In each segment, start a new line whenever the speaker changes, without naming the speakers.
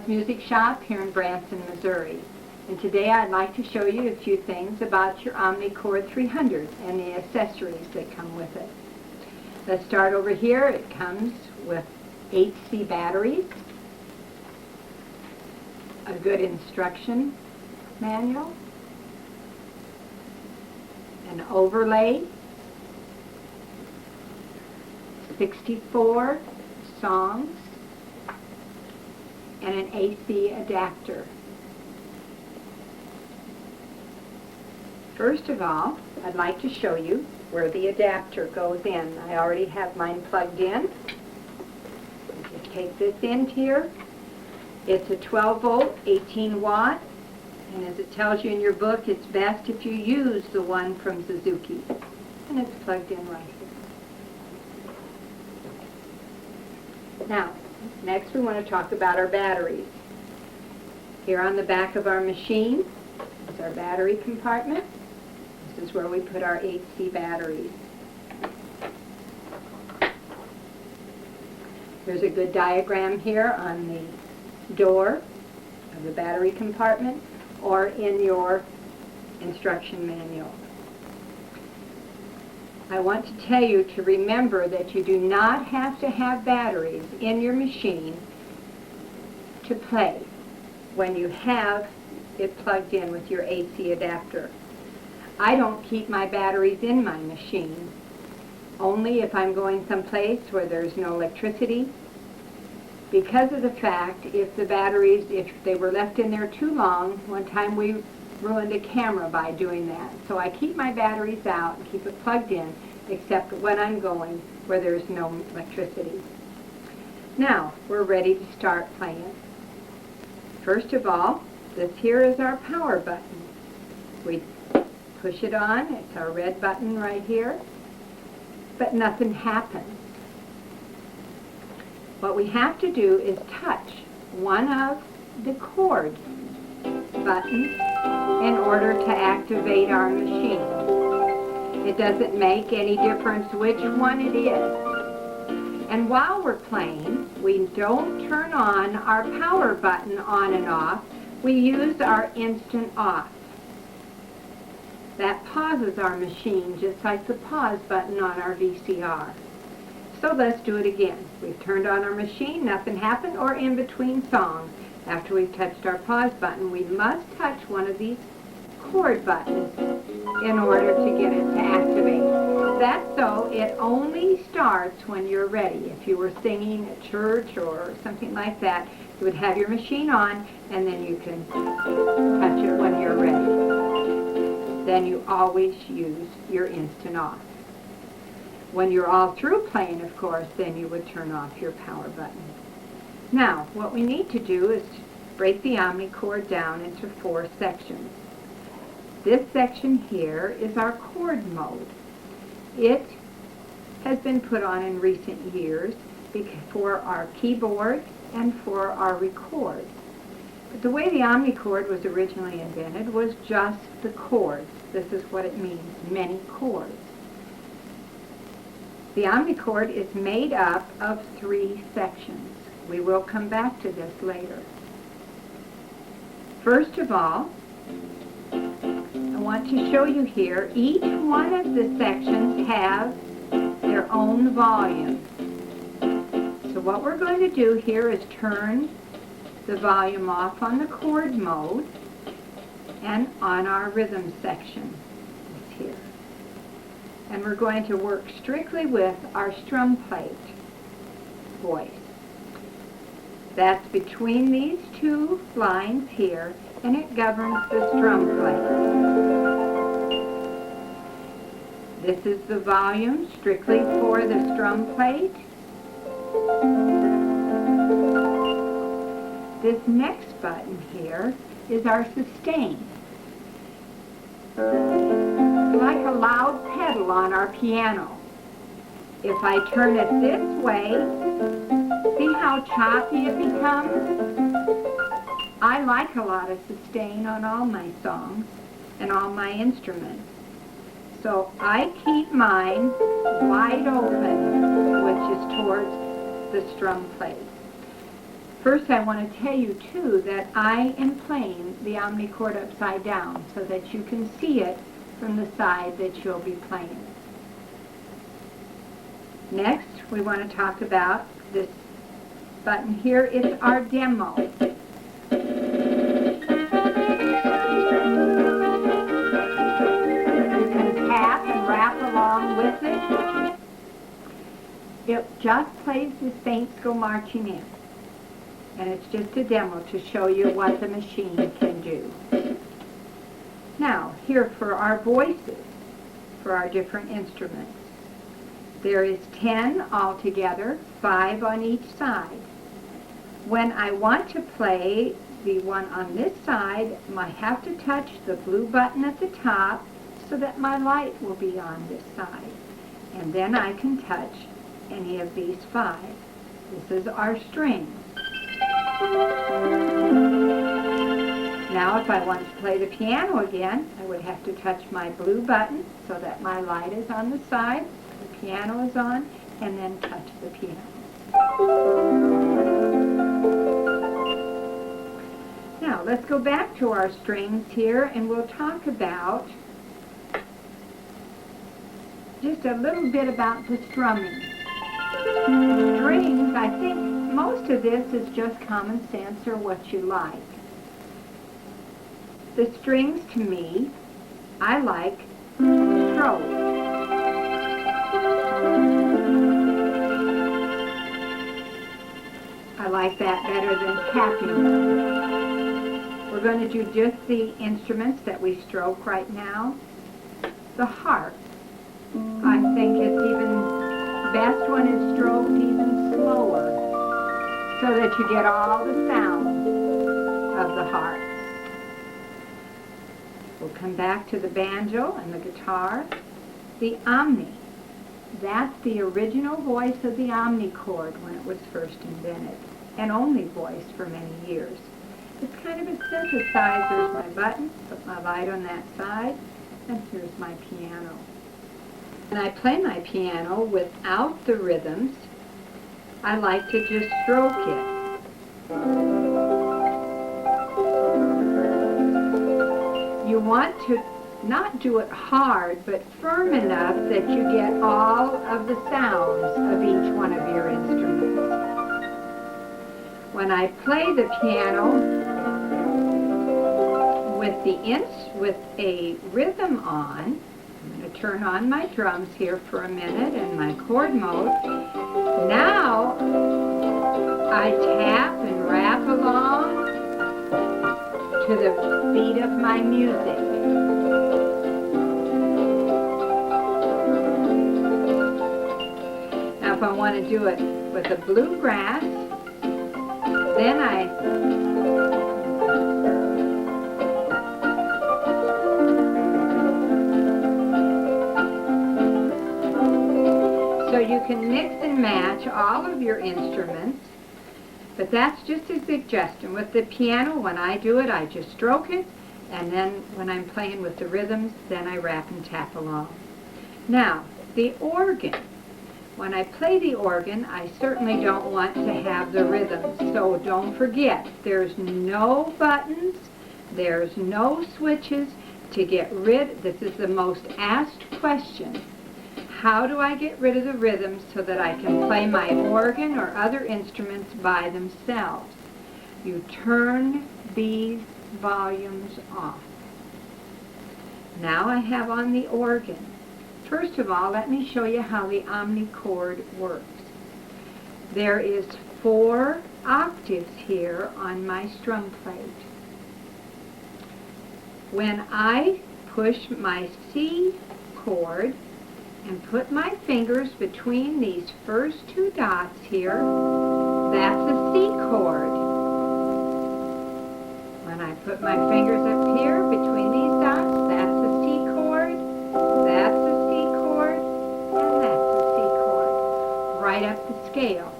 Digitized Music Shop here in Branson, Missouri. And today I'd like to show you a few things about your Omnichord 300 and the accessories that come with it. Let's start over here. It comes with 8C batteries, a good instruction manual, an overlay, 64 songs, and an AC adapter. First of all, I'd like to show you where the adapter goes in. I already have mine plugged in. Just take this in here. It's a 12 volt, 18 watt, and as it tells you in your book, it's best if you use the one from Suzuki. And it's plugged in right here. Now, next we want to talk about our batteries. Here on the back of our machine is our battery compartment. This is where we put our 8C batteries. There's a good diagram here on the door of the battery compartment or in your instruction manual. I want to tell you to remember that you do not have to have batteries in your machine to play when you have it plugged in with your AC adapter. I don't keep my batteries in my machine, only if I'm going someplace where there's no electricity, because of the fact if the batteries, if they were left in there too long, one time we ruined a camera by doing that. So I keep my batteries out and keep it plugged in, except when I'm going where there's no electricity. Now, we're ready to start playing. First of all, this here is our power button. We push it on, it's our red button right here, but nothing happens. What we have to do is touch one of the chord buttons in order to activate our machine. It doesn't make any difference which one it is. And while we're playing, we don't turn on our power button on and off. We use our instant off. That pauses our machine just like the pause button on our VCR. So let's do it again. We've turned on our machine, nothing happened, or in between songs. After we've touched our pause button, we must touch one of these chord buttons in order to get it to activate. That's so it only starts when you're ready. If you were singing at church or something like that, you would have your machine on and then you can touch it when you're ready. Then you always use your instant off. When you're all through playing, of course, then you would turn off your power button. Now, what we need to do is break the Omnichord down into 4 sections. This section here is our chord mode. It has been put on in recent years for our keyboard and for our record. But the way the Omnichord was originally invented was just the chords. This is what it means, many chords. The Omnichord is made up of 3 sections. We will come back to this later. First of all, I want to show you here, each one of the sections have their own volume. So what we're going to do here is turn the volume off on the chord mode and on our rhythm section is here. And we're going to work strictly with our strum plate voice. That's between these 2 lines here, and it governs the strum plate. This is the volume strictly for the strum plate. This next button here is our sustain. It's like a loud pedal on our piano. If I turn it this way, see how choppy it becomes? I like a lot of sustain on all my songs and all my instruments. So I keep mine wide open, which is towards the strum plate. First, I want to tell you, too, that I am playing the Omnichord upside down so that you can see it from the side that you'll be playing. Next, we want to talk about this button here. It's our demo. You can tap and rap along with it. It just plays the Saints Go Marching In. And it's just a demo to show you what the machine can do. Now, here for our voices, for our different instruments. There is 10 altogether, 5 on each side. When I want to play the one on this side, I have to touch the blue button at the top so that my light will be on this side. And then I can touch any of these 5. This is our strings. Now if I want to play the piano again, I would have to touch my blue button so that my light is on the side, the piano is on, and then touch the piano. Now let's go back to our strings here and we'll talk about just a little bit about the strumming. Strings, I think most of this is just common sense or what you like. The strings, to me, I like stroked. I like that better than tapping them. We're going to do just the instruments that we stroke right now. The harp. I think it's even best when it's stroked even slower so that you get all the sounds of the harp. We'll come back to the banjo and the guitar. The Omni. That's the original voice of the Omnichord when it was first invented, and only voice for many years. It's kind of a synthesizer. There's my button, put my light on that side, and here's my piano. When I play my piano without the rhythms, I like to just stroke it. You want to not do it hard, but firm enough that you get all of the sounds of each one of your instruments. When I play the piano with a rhythm on, I'm going to turn on my drums here for a minute in my chord mode. Now I tap and rap along to the beat of my music. Now if I want to do it with a bluegrass, then so you can mix and match all of your instruments, but that's just a suggestion. With the piano, when I do it, I just stroke it, and then when I'm playing with the rhythms, then I rap and tap along. Now, the organ. When I play the organ, I certainly don't want to have the rhythms, so don't forget, there's no buttons, there's no switches to get rid. This is the most asked question. How do I get rid of the rhythms so that I can play my organ or other instruments by themselves? You turn these volumes off. Now I have on the organ. First of all, let me show you how the Omnichord works. There is 4 octaves here on my strum plate. When I push my C chord and put my fingers between these first 2 dots here, that's a C chord. When I put my fingers up here between these dots, that's a C chord, that's a C chord, and that's a C chord, right up the scale.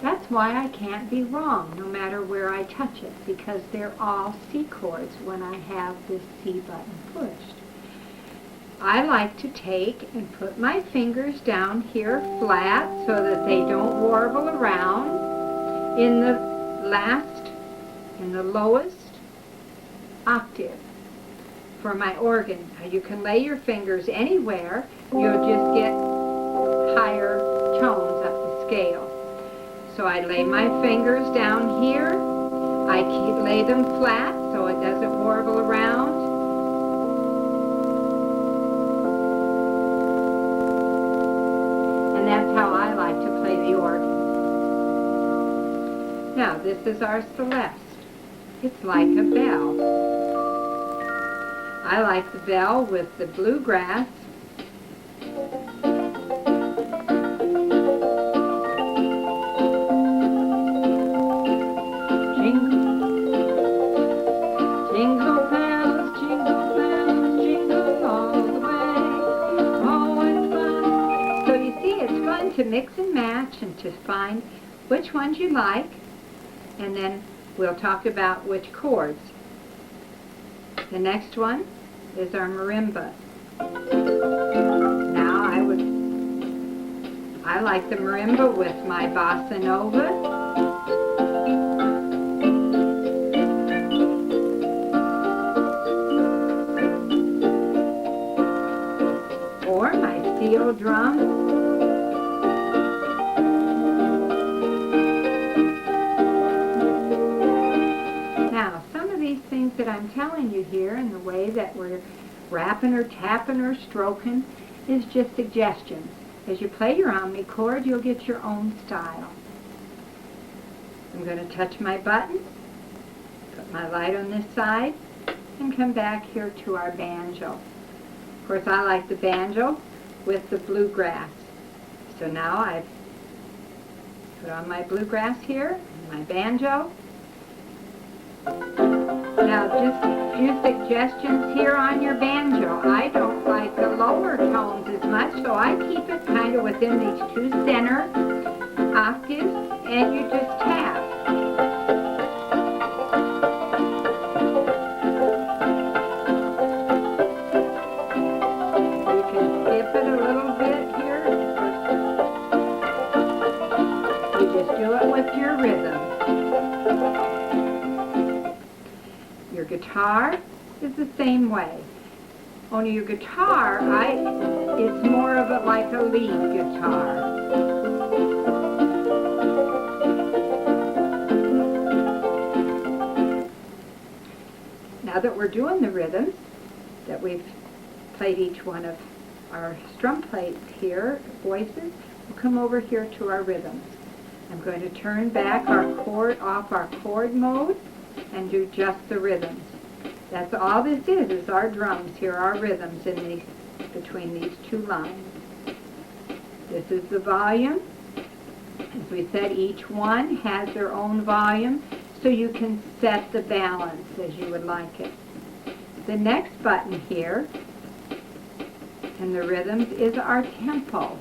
That's why I can't be wrong no matter where I touch it, because they're all C chords when I have this C button pushed. I like to take and put my fingers down here flat so that they don't warble around in the last and the lowest octave for my organ. Now you can lay your fingers anywhere, you'll just get higher tones up the scale. So I lay my fingers down here, I lay them flat so it doesn't warble around. And that's how I like to play the organ. Now this is our Celeste. It's like a bell. I like the bell with the bluegrass. Jingle bells, jingle all the way. Oh, it's fun. So you see, it's fun to mix and match and to find which ones you like, and then we'll talk about which chords. The next one is our marimba. Now I like the marimba with my bossa nova. Or my steel drum. That I'm telling you here, and the way that we're rapping or tapping or stroking is just suggestions. As you play your Omnichord, you'll get your own style. I'm going to touch my button, put my light on this side, and come back here to our banjo. Of course, I like the banjo with the bluegrass. So now I've put on my bluegrass here, and my banjo. Now, just a few suggestions here on your banjo. I don't like the lower tones as much, so I keep it kind of within these two center octaves, and you just tap. You can skip it a little bit here. You just do it with your rhythm. Your guitar is the same way. Only your guitar, it's more of a like a lead guitar. Now that we're doing the rhythms, that we've played each one of our strum plates here, voices, we'll come over here to our rhythms. I'm going to turn back our chord off our chord mode and do just the rhythms. That's all this is our drums here, our rhythms in these, between these two lines. This is the volume. As we said, each one has their own volume, so you can set the balance as you would like it. The next button here in the rhythms is our tempo,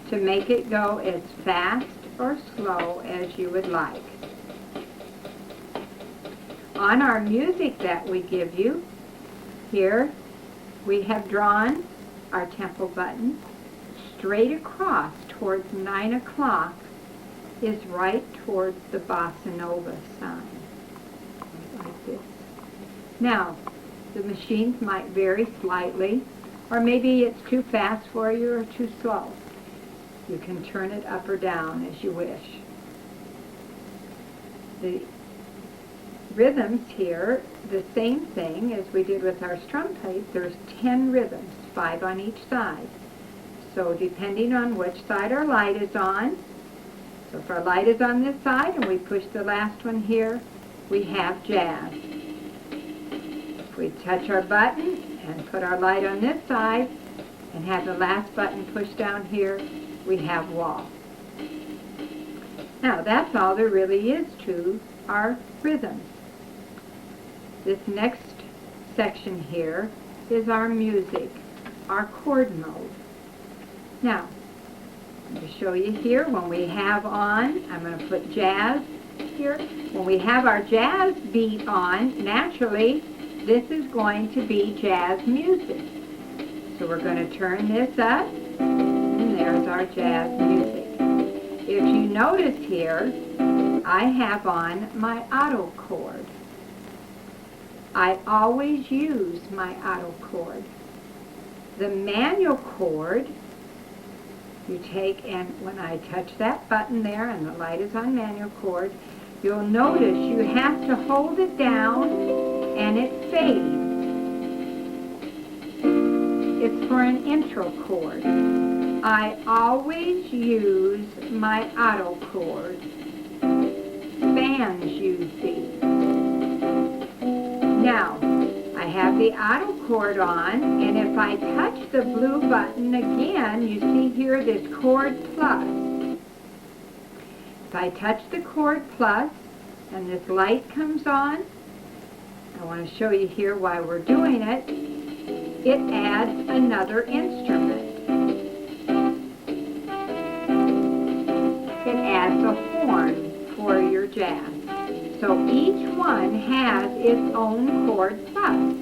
to make it go as fast or slow as you would like. On our music that we give you, here we have drawn our tempo button straight across towards 9 o'clock is right towards the bossa nova sign, like this. Now, the machines might vary slightly, or maybe it's too fast for you or too slow. You can turn it up or down as you wish. The rhythms here, the same thing as we did with our strum plates. There's 10 rhythms, 5 on each side. So depending on which side our light is on, so if our light is on this side and we push the last one here, we have jazz. If we touch our button and put our light on this side and have the last button pushed down here, we have waltz. Now that's all there really is to our rhythms. This next section here is our music, our chord mode. Now, I'm going to show you here when we have on, I'm going to put jazz here. When we have our jazz beat on, naturally, this is going to be jazz music. So we're going to turn this up, and there's our jazz music. If you notice here, I have on my auto cord. I always use my auto cord. The manual cord, you take, and when I touch that button there and the light is on manual cord, you'll notice you have to hold it down and it fades. It's for an intro chord. I always use my auto cord. Bands use these. Now, I have the auto cord on, and if I touch the blue button again, you see here this chord plus. If I touch the chord plus, and this light comes on, I want to show you here why we're doing it. It adds another instrument. It adds a horn for your jazz. So each one has its own chord plus.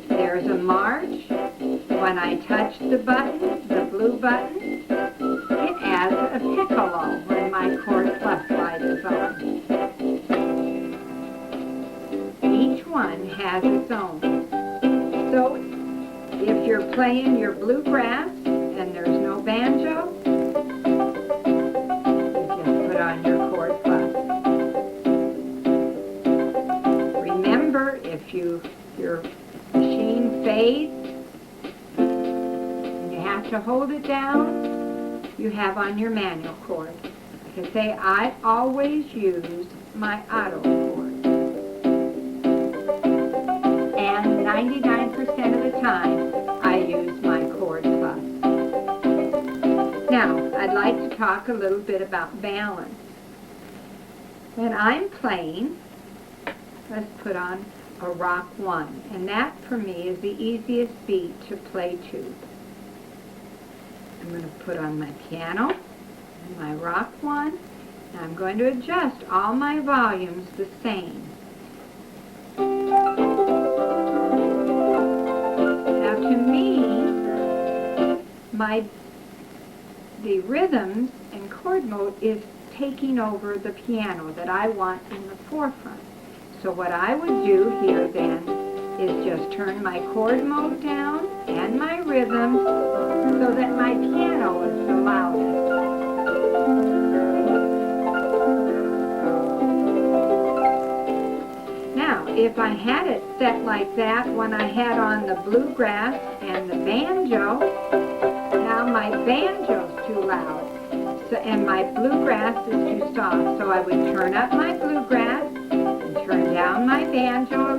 There's a march. When I touch the button, the blue button, it adds a piccolo when my chord plus light is on. Each one has its own. So if you're playing your bluegrass and there's no banjo, you just put on your chord plus. Remember, if your machine fades and you have to hold it down, you have on your manual cord. Like I say, I always use my auto cord. And 99% of the time, I use my chord plus. Now, I'd like to talk a little bit about balance. When I'm playing, let's put on a rock 1, and that for me is the easiest beat to play to. I'm going to put on my piano and my rock 1, and I'm going to adjust all my volumes the same. Now to me, the rhythms and chord mode is taking over the piano that I want in the forefront. So what I would do here then is just turn my chord mode down and my rhythm so that my piano is the loudest. Now, if I had it set like that when I had on the bluegrass and the banjo, now my banjo's too loud, and my bluegrass is too soft. So I would turn up my bluegrass, turn down my banjo,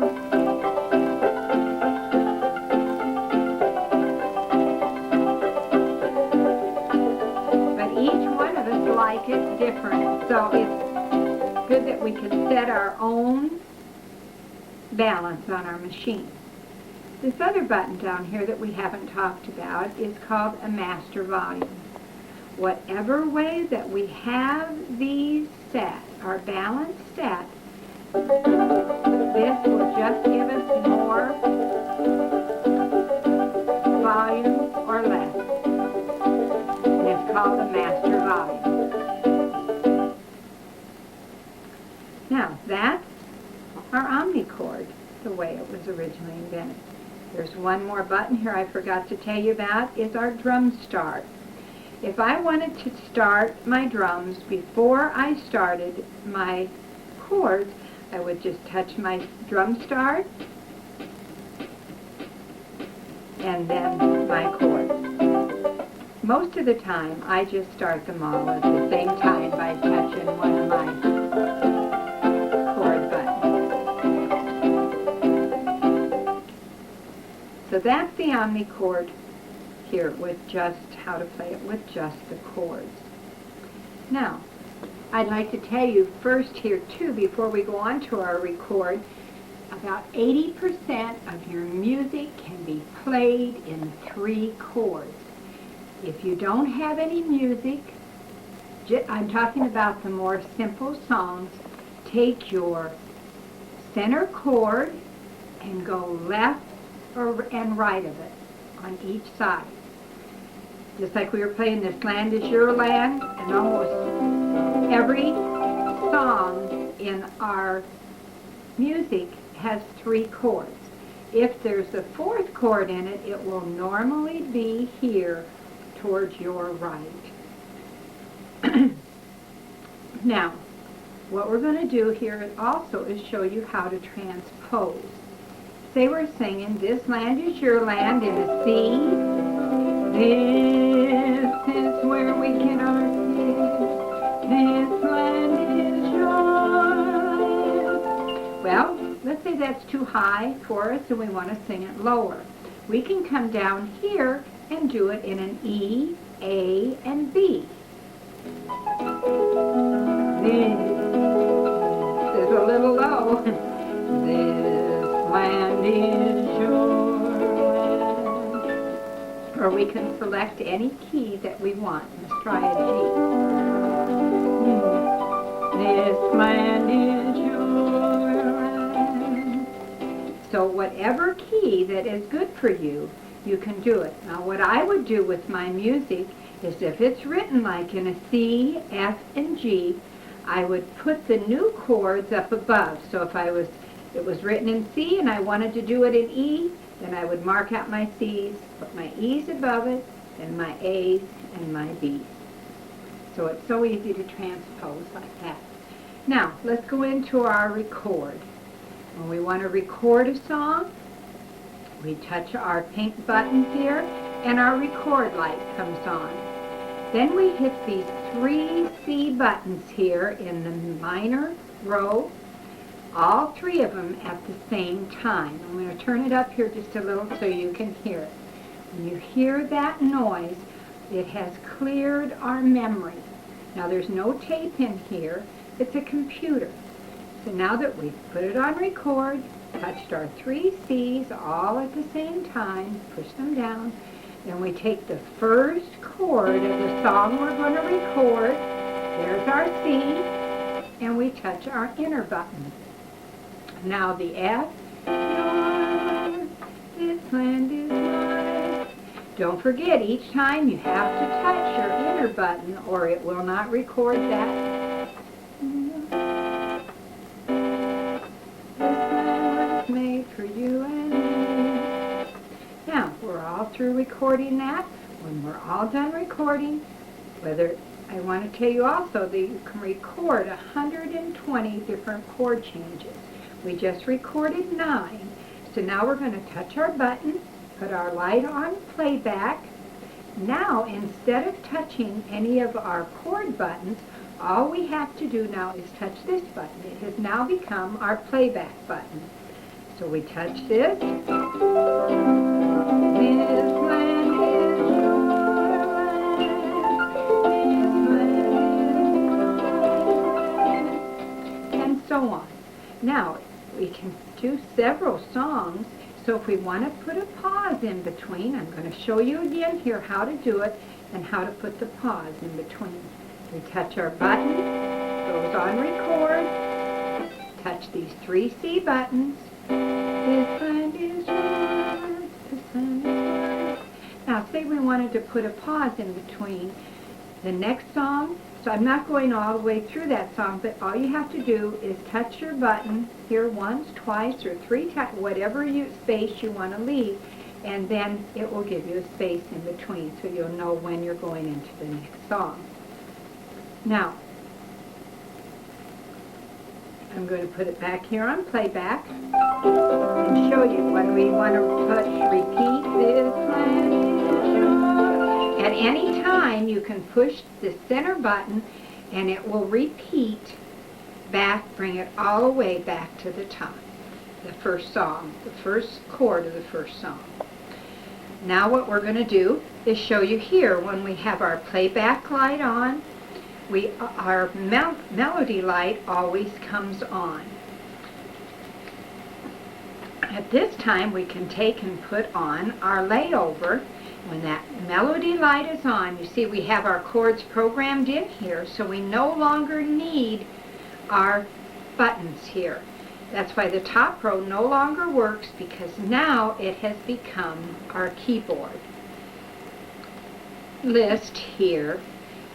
but each one of us like it different. So it's good that we can set our own balance on our machine. This other button down here that we haven't talked about is called a master volume. Whatever way that we have these set, our balance set, this will just give us more volume or less. And it's called a master volume. Now, that's our Omnichord, the way it was originally invented. There's one more button here I forgot to tell you about, is our drum start. If I wanted to start my drums before I started my chords, I would just touch my drum start and then my chords. Most of the time, I just start them all at the same time by touching one of my chord buttons. So that's the Omnichord here with just how to play it with just the chords. Now, I'd like to tell you first here too, before we go on to our record, about 80% of your music can be played in 3 chords. If you don't have any music, I'm talking about the more simple songs, take your center chord and go left and right of it on each side. Just like we were playing This Land Is Your Land, and almost every song in our music has 3 chords. If there's a 4th chord in it, it will normally be here towards your right. Now, what we're going to do here also is show you how to transpose. Say we're singing, "This land is your land" in a C. This is where we get our fish. This land is your land. Well, let's say that's too high for us and we want to sing it lower. We can come down here and do it in an E, A, and B. This is a little low. This land is your land. Or we can select any key that we want. Let's try a G. This land is your land. So whatever key that is good for you, you can do it. Now what I would do with my music is if it's written like in a C, F, and G, I would put the new chords up above. So if it was written in C and I wanted to do it in E, then I would mark out my C's, put my E's above it, and my A's and my B's. So it's so easy to transpose like that. Now, let's go into our record. When we want to record a song, we touch our pink button here, and our record light comes on. Then we hit these 3 C buttons here in the minor row, all 3 of them at the same time. I'm going to turn it up here just a little so you can hear it. When you hear that noise, it has cleared our memory. Now there's no tape in here, it's a computer. So now that we've put it on record, touched our 3 C's all at the same time, push them down, then we take the first chord of the song we're going to record, there's our C, and we touch our inner button. Now the F, yours, this land is mine. Don't forget, each time you have to touch your inner button or it will not record that. Made for you and me. Now, we're all through recording that. When we're all done recording, I want to tell you also that you can record 120 different chord changes. We just recorded 9. So now we're going to touch our button, put our light on playback. Now, instead of touching any of our chord buttons, all we have to do now is touch this button. It has now become our playback button. So we touch this. This land is your land. And so on. Now, we can do several songs. So if we want to put a pause in between, I'm going to show you again here how to do it and how to put the pause in between. We touch our button, goes on record, touch these 3 C buttons. This land is yours, this land is yours. Now, say we wanted to put a pause in between the next song. So I'm not going all the way through that song, but all you have to do is touch your button here once, twice, or 3 times, whatever space you want to leave, and then it will give you a space in between so you'll know when you're going into the next song. Now, I'm going to put it back here on playback and show you when we want to touch repeat this land is yours. At any time you can push the center button and it will repeat back, bring it all the way back to the top. The first song, the first chord of the first song. Now what we're going to do is show you here when we have our playback light on, our melody light always comes on. At this time we can take and put on our layover. When that melody light is on, you see we have our chords programmed in here, so we no longer need our buttons here. That's why the top row no longer works, because now it has become our keyboard. List here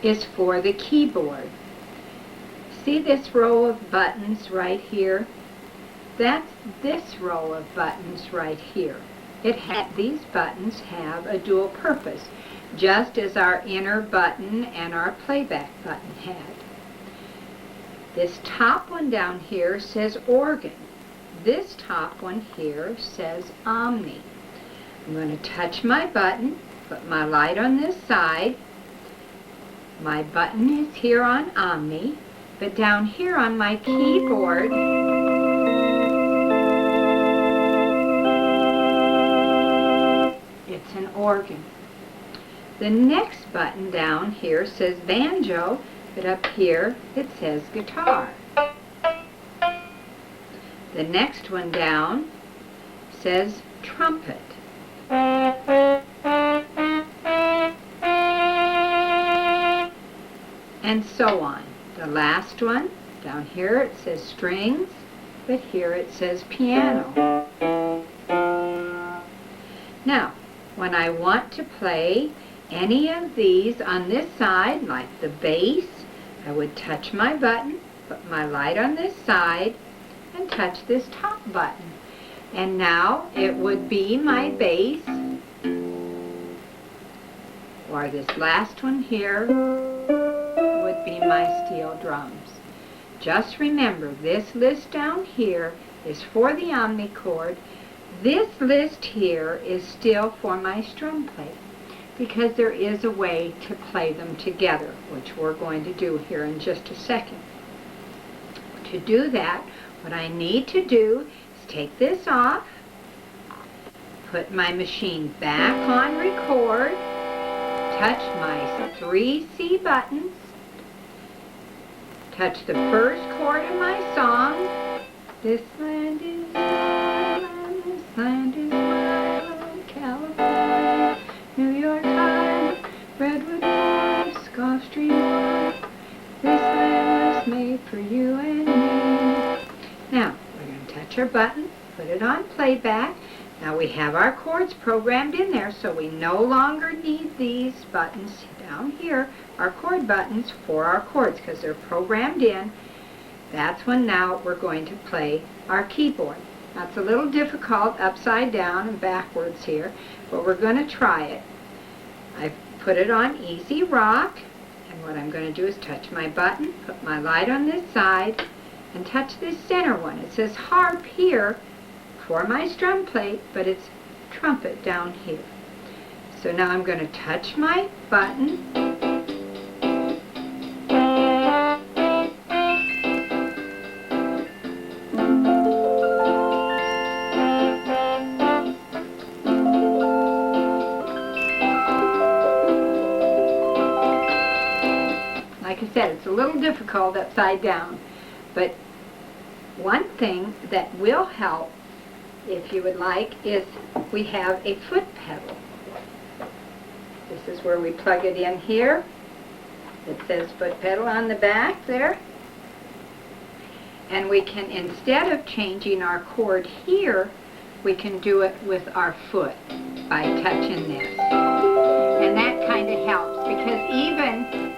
is for the keyboard. See this row of buttons right here? That's this row of buttons right here. These buttons have a dual purpose, just as our inner button and our playback button had. This top one down here says organ. This top one here says Omni. I'm going to touch my button, put my light on this side. My button is here on Omni, but down here on my keyboard, it's an organ. The next button down here says banjo, but up here it says guitar. The next one down says trumpet. And so on. The last one, down here it says strings, but here it says piano. Now, when I want to play any of these on this side, like the bass, I would touch my button, put my light on this side, and touch this top button. And now it would be my bass, or this last one here would be my steel drums. Just remember, this list down here is for the Omnichord. This list here is still for my strum plate, because there is a way to play them together, which we're going to do here in just a second. To do that, what I need to do is take this off, put my machine back on record, touch my 3 C buttons, touch the first chord of my song. This land is my land, this land is my land, California, New York High, Redwood Forest, Gulf Stream Water. This land was made for you and me. Now, we're going to touch our button, put it on playback. Now we have our chords programmed in there, so we no longer need these buttons down here, our chord buttons for our chords, because they're programmed in. That's when now we're going to play our keyboard. That's a little difficult upside down and backwards here, but we're going to try it. I've put it on Easy Rock, and what I'm going to do is touch my button, put my light on this side, and touch this center one. It says harp here for my strum plate, but it's trumpet down here. So now I'm going to touch my button, like I said, it's a little difficult upside down, but one thing that will help, if you would like, is we have a foot pedal. This is where we plug it in here. It says foot pedal on the back there. And we can, instead of changing our chord here, we can do it with our foot by touching this. And that kind of helps, because even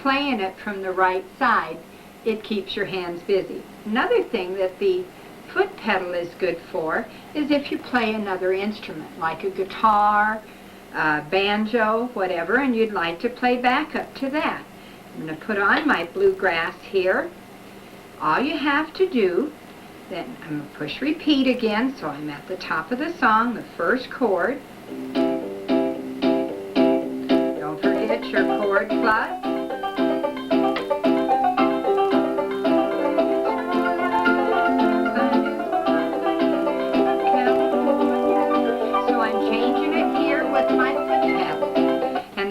playing it from the right side, it keeps your hands busy. Another thing that the foot pedal is good for is if you play another instrument, like a guitar, banjo, whatever, and you'd like to play backup to that. I'm going to put on my bluegrass here. All you have to do, then I'm going to push repeat again, so I'm at the top of the song, the first chord. Don't forget your chord plus.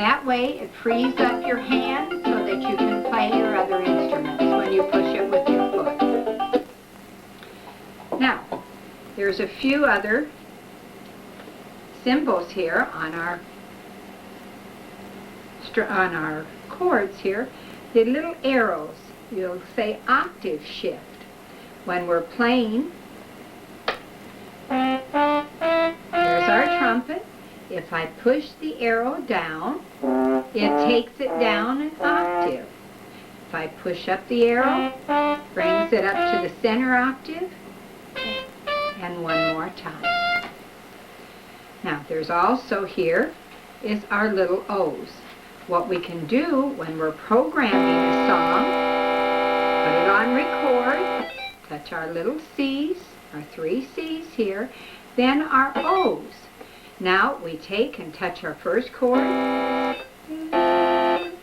That way it frees up your hands so that you can play your other instruments when you push it with your foot. Now, there's a few other symbols here on our chords here. The little arrows, you'll say octave shift. When we're playing, here's our trumpet. If I push the arrow down, it takes it down an octave. If I push up the arrow, brings it up to the center octave, and one more time. Now, there's also here is our little O's. What we can do when we're programming a song, put it on record, touch our little C's, our 3 C's here, then our O's. Now we take and touch our first chord.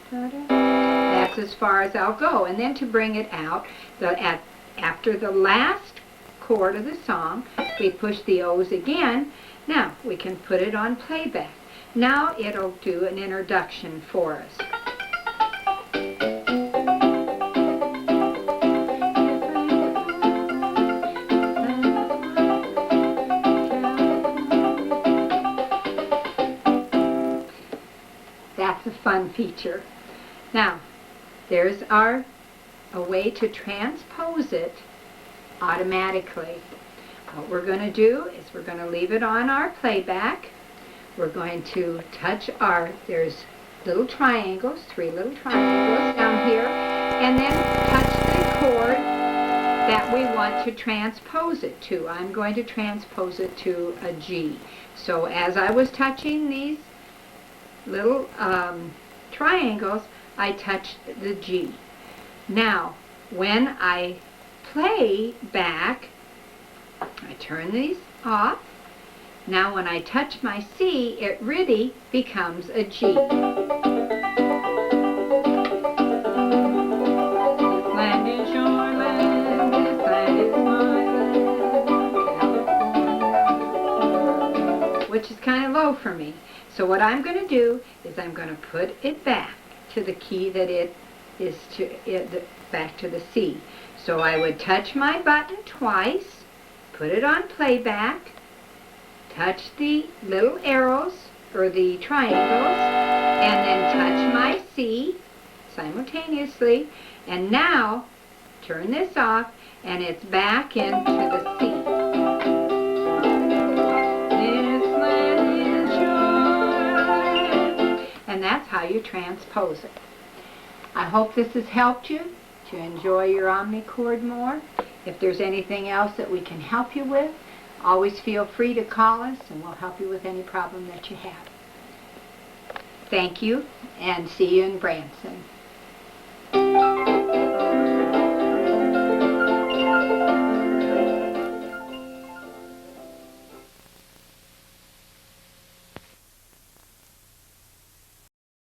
That's as far as I'll go. And then to bring it out, after the last chord of the song, we push the O's again. Now we can put it on playback. Now it'll do an introduction for us. That's a fun feature. Now, there's a way to transpose it automatically. What we're going to do is we're going to leave it on our playback. We're going to touch there's little triangles, 3 little triangles down here, and then touch the chord that we want to transpose it to. I'm going to transpose it to a G. So as I was touching these little triangles, I touched the G. Now, when I play back, I turn these off. Now when I touch my C, it really becomes a G. Which is kind of low for me. So what I'm going to do is I'm going to put it back to the key that it is back to the C. So I would touch my button twice, put it on playback, touch the little arrows or the triangles, and then touch my C simultaneously, and now turn this off and it's back into the C. And that's how you transpose it. I hope this has helped you to enjoy your Omnichord more. If there's anything else that we can help you with, always feel free to call us and we'll help you with any problem that you have. Thank you, and see you in Branson.